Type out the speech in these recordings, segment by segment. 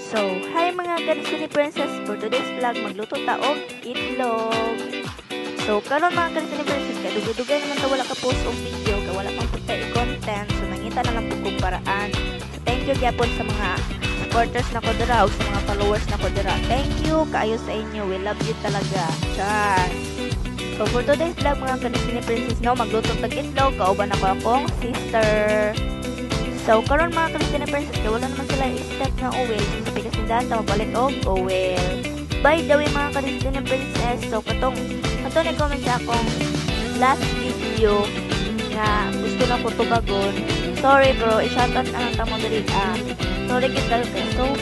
So, hi mga Karisini Princess! For today's vlog, magluto ta og itlog. So, karon mga Karisini Princess, kaya dugay-dugay naman ta wala ka post og video, kaya wala pang punta i-content. So, nangita na lang po kong paraan. So, thank you gyapon sa mga supporters na ko dira o sa mga followers na ko dira. Thank you, kaayo sa inyo. We love you talaga. Char! So, for today's vlog mga Karisini Princess, no, magluto tag itlog, kauban ako akong sister. So, karon mga Christina Princess, kaya wala naman sila i-step na oil. So, sa pinasindahan, mapalit og oil. By the way, mga Christina Princess, so, katong ni-comment sa akong last video nga gusto na ko tubagon. Sorry bro, i-shoutout na lang tamo dali. Sorry kita kaya super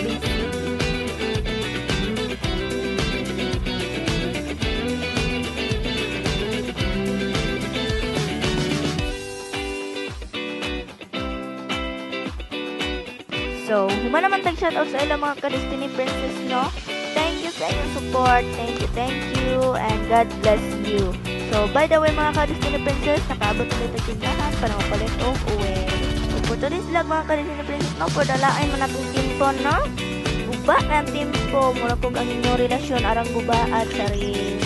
busy. So, human naman tag-shoutout sa ilang mga Destiny Princess, no? Thank you sa inyong support. Thank you, and God bless you. So, by the way, mga Destiny Princess, nakaabot ulit ang tindahan para mapalit og uwi. So, for today's vlog, mga Destiny Princess, no? For dalain man natin timpo, no? Guba na ang timpo. Mura kong ang inyong relasyon, arang guba at sarin.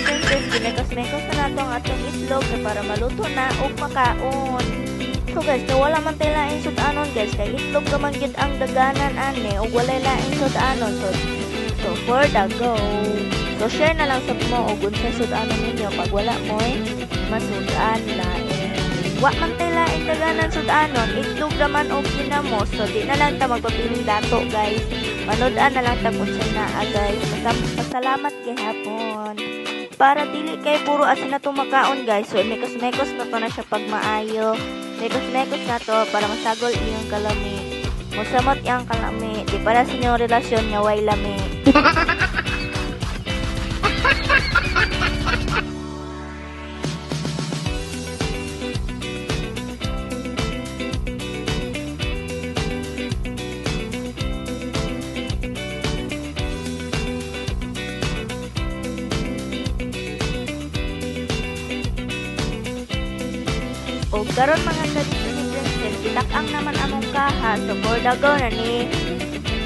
Princess, ginagos-megos na nato ang atong itlog para maluto na o makaon. So guys, kaya wala man tayo laing sudanon guys, kaya itlog naman gid ang daganan ane, o walay laing sudanon. So for the go. So share na lang sa mo o gunsa sudanon ninyo pag wala mo masudan laing. Wa man tayo laing daganan sudanon, itlog naman o kinamo. So di na lang ta magpapiling dato guys. Panood-an na lang ta kung saan guys. Pasalamat kay hapon. Para dili kay puro asin na makaon guys. So mekos-mekos na to na siya pag maayo. Mekos-mekos na to para masagol iyong kalami. Musamot iyang kalami. Di para sa inyong relasyon nga way lami. O karon mga Destiny Princess, itakang naman among kaha so for the go na ni.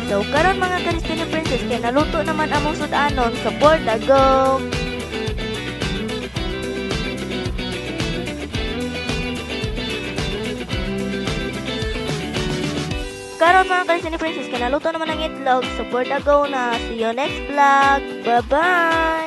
So karon mga Destiny Princess, kay naluto naman among sudanon so for the go. Karon mga Destiny Princess, kay naluto naman ang itlog so for the go na. See you next vlog. Bye bye.